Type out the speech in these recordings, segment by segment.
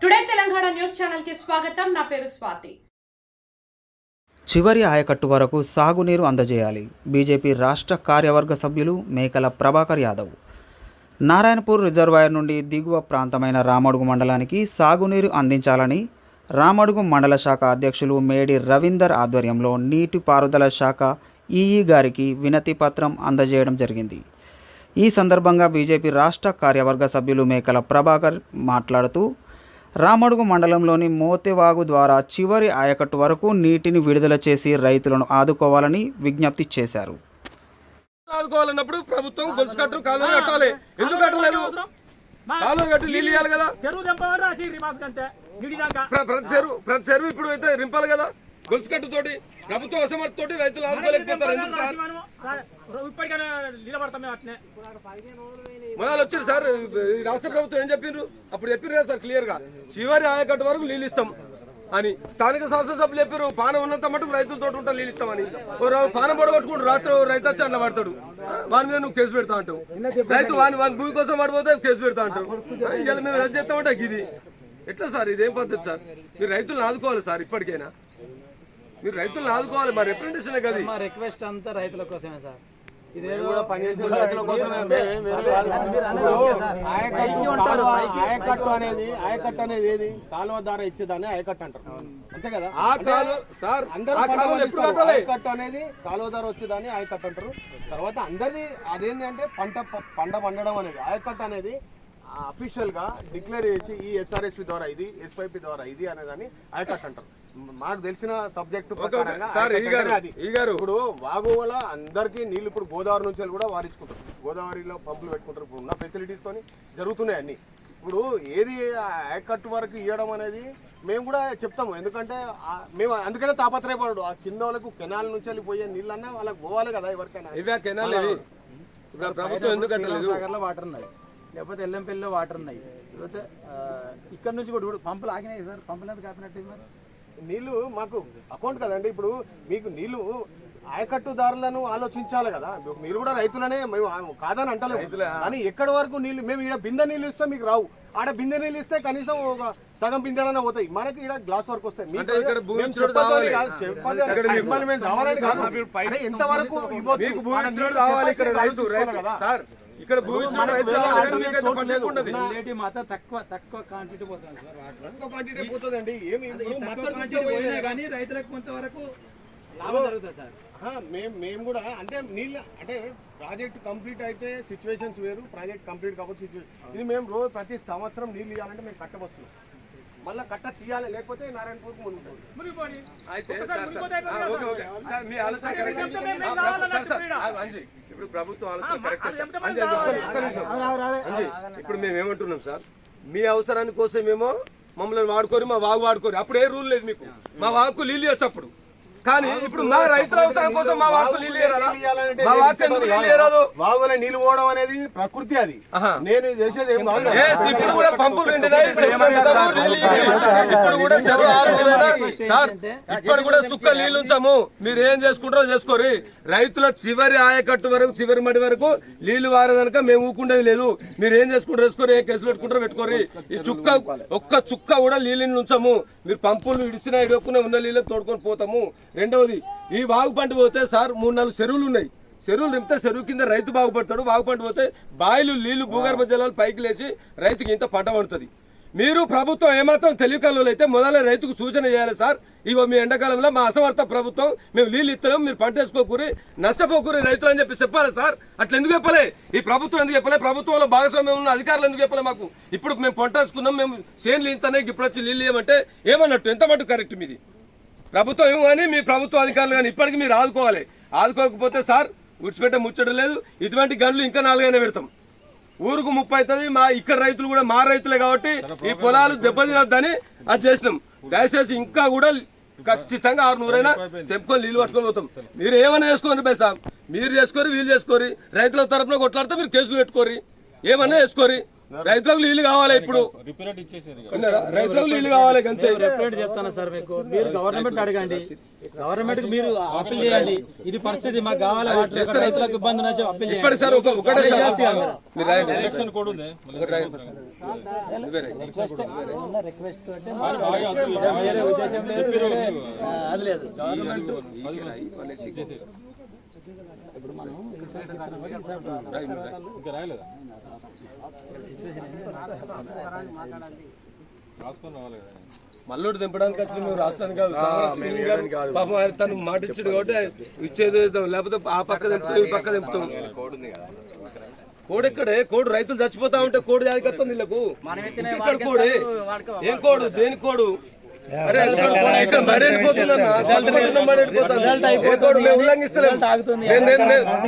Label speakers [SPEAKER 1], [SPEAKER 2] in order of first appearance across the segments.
[SPEAKER 1] Today Telangana news channel కి స్వాగతం. నా పేరు స్వాతి.
[SPEAKER 2] చివరి ఆయకట్టు వరకు సాగునీరు అందజేయాలి. బీజేపీ రాష్ట్ర కార్యవర్గ సభ్యులు మేకల ప్రభాకర్ యాదవ్. నారాయణపూర్ రిజర్వాయర్ నుండి దిగువ ప్రాంతమైన రామడుగు మండలానికి సాగునీరు అందించాలని రామడుగు మండల శాఖ అధ్యక్షులు మేడి రవీందర్ ఆధ్వర్యంలో నీటిపారుదల శాఖ ఈఈ గారికి వినతి పత్రం అందజేయడం జరిగింది. ఈ సందర్భంగా బీజేపీ రాష్ట్ర కార్యవర్గ సభ్యులు మేకల ప్రభాకర్ మాట్లాడుతూ రామడుగు మండలంలోని మోతెవాగు ద్వారా చివరి ఆయకట్టు వరకు నీటిని విడుదల చేసి రైతులను ఆదుకోవాలని విజ్ఞప్తి చేశారు.
[SPEAKER 3] ఆదుకోవాలన్నప్పుడు ప్రభుత్వం గొలుసు కట్టు కాలువలు కట్టాలి. ఎందుకు కట్టలేదు? కాలువలు కట్టి నీళ్ళు ఇవ్వాలి కదా. ప్రతి చెరువు ఇప్పుడు అయితే రింపాలి కదా. గొలుసు కట్టుతోటి ప్రభుత్వం అసమర్థతోటి రైతులు ఆదుకోలేకపోతారు. మొదలు వచ్చారు సార్. రాష్ట్ర ప్రభుత్వం ఏం చెప్పిండ్రు? అప్పుడు చెప్పిండ్రు కదా సార్ క్లియర్ గా, చివరి ఆయకట్టు వరకు నీళ్ళు ఇస్తాం అని. స్థానిక శాసనసభ్యులు చెప్పారు పానం ఉన్నంత మటుకు రైతులతో ఉంటా నీళ్ళు ఇస్తామని. పానం పడగొట్టుకుంటూ రాత్రి రైతు వచ్చి అట్లా పడతాడు. వాని మీద నువ్వు కేసు పెడతా అంటావు. రైతు వాని భూమి కోసం పడిపోతే కేసు పెడతా అంటావు. ఇలా మేము ఏం చేస్తామంటే ఇది ఎట్లా సార్? ఇదేం పద్ధతి సార్? మీరు రైతులను ఆదుకోవాలి సార్. ఇప్పటికైనా మీరు రైతులను ఆదుకోవాలి. మా రిప్రజెంటేషన్ కదా.
[SPEAKER 4] మా రిక్వెస్ట్ అంతా రైతుల కోసమే సార్.
[SPEAKER 5] ఆయకట్టు అనేది ఏది? కాలువ ద్వారా ఇచ్చేదాన్ని ఆయకట్టు అంటారు, అంతే కదా. ఆయకట్టు అనేది కాలువ ద్వారా వచ్చేదాన్ని ఆయకట్టు అంటారు. తర్వాత అందరిది అదేంటి అంటే పంట పండడం అనేది. ఆయకట్టు అనేది అఫీషియల్ గా డిక్లేర్ చేసి ఈ ఎస్ఆర్ఎస్పి ద్వారా ఇది, ఎస్వైపి ద్వారా ఇది అనేదాన్ని ఆయకట్టు అంటారు. మాకు తెలిసిన సబ్జెక్టు ఇప్పుడు వాగు వల్ల అందరికీ నీళ్లు ఇప్పుడు గోదావరి నుంచి కూడా వారించుకుంటారు. గోదావరిలో పంపులు పెట్టుకుంటారు. ఇప్పుడు ఉన్న ఫెసిలిటీస్ తోని జరుగుతున్నాయి అన్ని. ఇప్పుడు ఏది ఆయకట్టు వరకు ఇవ్వడం అనేది మేము కూడా చెప్తాము. ఎందుకంటే మేము అందుకనే తాపత్రయపడు ఆ కింద వాళ్ళకు కెనాల్ నుంచి వెళ్ళిపోయే నీళ్ళన్నా వాళ్ళకి పోవాలి కదా. ఎవరికైనా
[SPEAKER 4] వాటర్ ఉన్నాయి, లేకపోతే ఎల్లంపల్లిలో వాటర్ ఉన్నాయి, లేకపోతే ఇక్కడ నుంచి కూడా పంపులు ఆగినాయి సార్. పంపులు ఎంత కాపినట్టు మరి
[SPEAKER 5] నీళ్లు మాకు అకౌంట్ కదండి. ఇప్పుడు మీకు నీళ్లు ఆయకట్టుదారులను ఆలోచించాలి కదా. మీరు కూడా రైతులనే, మేము కాదని అంటలేము. కానీ ఎక్కడి వరకు నీళ్లు మేము ఇక్కడ బిందె నీళ్ళు ఇస్తే మీకు రావు. ఆడ బిందె నీళ్ళు ఇస్తే కనీసం ఒక సగం బిందెడన్నా పోతాయి. మనకి ఇక్కడ గ్లాస్ వరకు వస్తాయి. ఎంతవరకు
[SPEAKER 3] ఇక్కడ
[SPEAKER 4] మాత్రం తక్కువ క్వాంటిటీ పోతుంది సార్.
[SPEAKER 5] పోతుందండి.
[SPEAKER 4] కానీ రైతులకు కొంతవరకు లాభం జరుగుతుంది సార్.
[SPEAKER 5] మేము కూడా అంటే నీళ్ళు అంటే ప్రాజెక్ట్ కంప్లీట్ అయితే సిచ్యువేషన్స్ వేరు, ప్రాజెక్ట్ కంప్లీట్ కాకపోతే సిచ్యువేషన్ ఇది. మేము రోజు ప్రతి సంవత్సరం నీళ్ళు ఇవ్వాలంటే మేము కట్టబస్తున్నాం. మళ్ళీ కట్ట తీయాలి, లేకపోతే నారాయణపూర్కి మునిగిపోయి.
[SPEAKER 3] ఇప్పుడు ప్రభుత్వం ఆలోచన కరెక్ట్. ఇప్పుడు మేము ఏమంటున్నాం సార్, మీ అవసరాని కోసమేమో మమ్మల్ని వాడుకోరు, మా వాగు వాడుకోరు. అప్పుడు ఏ రూల్ లేదు మీకు. మా వాగుకు నీళ్ళు ఇవ్వచ్చు అప్పుడు. కానీ ఇప్పుడు మా రైతుల అవసరం కోసం మా వాకు నీళ్ళు
[SPEAKER 5] వాగులో నీళ్ళు పోవడం అనేది ప్రకృతి. అది నేను చేసేది
[SPEAKER 3] ఇప్పుడు కూడా పంపులు ఇప్పుడు కూడా సార్, ఇప్పుడు కూడా చుక్క నీళ్ళు ఉంచాము. మీరు ఏం చేసుకుంటారో చేసుకోరి. రైతుల చివరి ఆయకట్టు వరకు, చివరి మడి వరకు నీళ్లు వారేదనక మేము ఊకుండేది లేదు. మీరు ఏం చేసుకుంటారో చేసుకోరి, ఏ కేసులు పెట్టుకుంటారో పెట్టుకోరి. ఈ చుక్క ఒక్క చుక్క కూడా నీళ్ళని ఉంచాము. మీరు పంపులు ఇడిసినా ఇడకుండా ఉన్న నీళ్ళని తోడుకొని పోతాము. రెండవది, ఈ వాగు పంట పోతే సార్ 3-4 చెరువులు ఉన్నాయి. చెరువులు నింపితే చెరువు కింద రైతు బాగుపడతాడు. వాగు పంట పోతే బాయిలు నీళ్లు, భూగర్భ జలాలు పైకి లేచి రైతుకి ఇంత పంట పండుతుంది. మీరు ప్రభుత్వం ఏమాత్రం తెలివికల్లో అయితే మొదలై రైతుకు సూచన చేయాలి సార్. ఇవో మీ ఎండాకాలంలో మా అసమర్థ ప్రభుత్వం, మేము నీళ్ళు ఇస్తున్నాం, మీరు పంట వేసుకోకూరి, నష్టపోకూరి రైతులు అని చెప్పాలి సార్. అట్లా ఎందుకు చెప్పలే? ఈ ప్రభుత్వం ఎందుకు చెప్పలే? ప్రభుత్వంలో భాగస్వామ్యం ఉన్న అధికారులు ఎందుకు చెప్పలే మాకు? ఇప్పుడు మేము పంట వేసుకున్నాం, మేము చేనులు ఇంతనే ఇప్పుడు వచ్చి నీళ్ళు ఇవ్వమంటే ఏమన్నట్టు? ఎంత మటు కరెక్ట్ మీది? ప్రభుత్వం ఏమో కానీ మీ ప్రభుత్వ అధికారులు కానీ ఇప్పటికీ మీరు ఆదుకోవాలి. ఆదుకోకపోతే సార్ విడిచిపెట్టే ముచ్చడం లేదు. ఇటువంటి గనులు ఇంకా 4 పెడతాం. ఊరుకు 30 అవుతుంది. మా ఇక్కడ రైతులు కూడా మా రైతులే కాబట్టి ఈ పొలాలు దెబ్బతినొద్దని అది చేసినాం. దయచేసి ఇంకా కూడా ఖచ్చితంగా 600 తెంపుకొని నీళ్ళు పట్టుకొని పోతాం. మీరు ఏమైనా చేసుకోండి బై సార్, మీరు చేసుకోరి, వీళ్ళు చేసుకోరి. రైతుల తరఫున కొట్లాడితే మీరు కేసులు పెట్టుకోరి, ఏమన్నా వేసుకోరి. రైతులకు నీళ్లు కావాలి ఇప్పుడు విన్నారా? రైతులకు నీళ్లు కావాలి అంతే.
[SPEAKER 4] రిపేర్ చెప్తాను సార్ మీకు. మీరు గవర్నమెంట్ అడగండి, గవర్నమెంట్ కి మీరు అప్పీల్ చేయండి. ఇది పరిస్థితి మాకు కావాలి, వాటర్ రైతులకు ఇబ్బంది నచ్చ అప్పీల్
[SPEAKER 3] ఇప్పుడు
[SPEAKER 4] చేయండి.
[SPEAKER 3] సార్ ఒకటే మీరు రాయండి.
[SPEAKER 6] ఎలక్షన్ కోడ్ ఉంది
[SPEAKER 3] ఒకటి రాయండి.
[SPEAKER 4] రిక్వెస్ట్ తోటి వేరే ఉద్దేశం లేదు, వేరే అది లేదు. గవర్నమెంట్ ఇప్పుడు మనం
[SPEAKER 6] ఇంకా రాయలేదా రాసుకొని రావాలి కదా.
[SPEAKER 3] మల్లుడు దింపడానికి వచ్చిన మేము రాష్ట్రానికి కాదు. పాపం ఆయన తను మాట ఇచ్చాడు కాబట్టి ఇచ్చేది లేకపోతే ఆ పక్క దింపుతాం ఈ పక్క దింపుతాం. కోడి ఎక్కడే? కోడి రైతులు చచ్చిపోతా ఉంటే కోడి జాతికత్తుంది వీళ్ళకు. ఇక్కడ కోడి ఏం కోడు? దేని కోడు? అరే ఇక్కడ మడి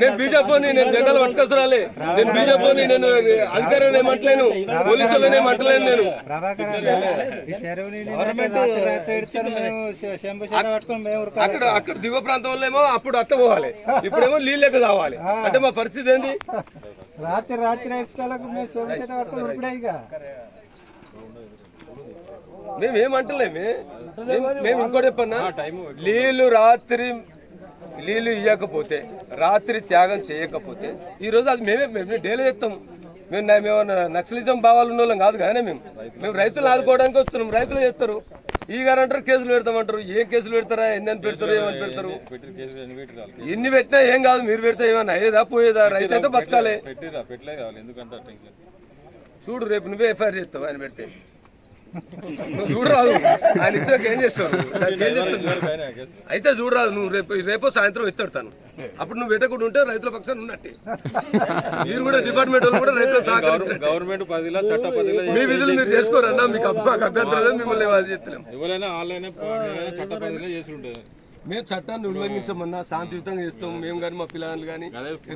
[SPEAKER 3] నేను బీజేపీ నేను జెండాలు పట్టుకొస్తారాలే. నేను బీజేపీ నేను అధికారులు ఏమంటలేను, పోలీసులు ఏమంటలేను. నేను అక్కడ దిగువ ప్రాంతంలో ఏమో అప్పుడు అట్ట పోవాలి, ఇప్పుడేమో నీళ్ళెక్క కావాలి. అంటే మా పరిస్థితి ఏంది? మేమేమంటలేమే. మేము ఇంకోటి చెప్పన్నా, నీళ్లు ఇవ్వకపోతే రాత్రి త్యాగం చేయకపోతే ఈ రోజు అది మేము డైలీ చేస్తాం. మేమేమన్నా నక్సలిజం భావాలు ఉన్న వాళ్ళం కాదు కానీ మేము రైతులు ఆదుకోవడానికి వస్తున్నాం. రైతులు చేస్తారు ఈ గారు అంటారు కేసులు పెడతామంటారు. ఏం కేసులు పెడతారా? ఎన్ని పెడతారు? ఏమని పెడతారు? ఎన్ని పెట్టినా ఏం కాదు. మీరు పెడితే ఏమన్నా అయ్యేదా పోయేదా? రైతు అయితే బతకాలి. చూడు రేపు నువ్వే ఎఫ్ఐఆర్ చేస్తావు ఆయన పెడితే. నువ్వు చూడరాదు ఆయన ఇచ్చాక ఏం చేస్తావు? అయితే చూడరాదు. నువ్వు రేపు సాయంత్రం ఎత్తాడుతాను. అప్పుడు నువ్వు పెట్టకుండా ఉంటే రైతుల పక్షాన్ని ఉన్నట్టే. మీరు కూడా డిపార్ట్మెంట్ వాళ్ళు కూడా రైతులు సహకరించారు.
[SPEAKER 6] గవర్నమెంట్ 10 చట్ట 10
[SPEAKER 3] మీ విధులు మీరు చేసుకోరన్నా. మీకు అభ్యంతరం లేదు. మిమ్మల్ని అది చెప్తున్నాం.
[SPEAKER 6] ఎవరైనా ఆన్లైన్ చట్ట 10 చేసి ఉంటుంది.
[SPEAKER 3] మేము చట్టాన్ని ఉల్లంఘించమన్నా శాంతియుతంగా ఇస్తాం. మేము కానీ మా పిల్లలు కానీ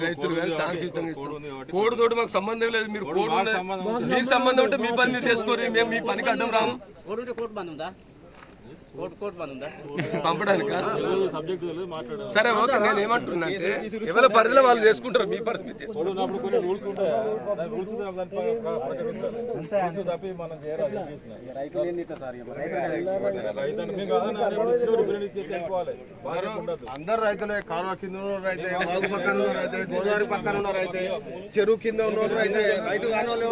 [SPEAKER 3] రైతులు కానీ శాంతియుతంగా ఇస్తాం. కోడి తోటి మాకు సంబంధం లేదు. మీరు కోడి మీకు సంబంధం ఉంటే మీ పని మీరు చేసుకోరు. మేము మీ పనికి అడ్డం రాము. పంపడానికి సరే ఓకే. నేను ఏమంటున్నా అంటే ఎవరి పరిధిలో వాళ్ళు చేసుకుంటారు. మీ పరిధి
[SPEAKER 5] అందరు రైతులే. కాలువ కింద ఉన్న రైతే, వాగు పక్కన ఉన్న రైతే, గోదావరి పక్కన ఉన్న రైతే, చెరువు కింద ఉన్న రైతే, రైతు కాని వాళ్ళు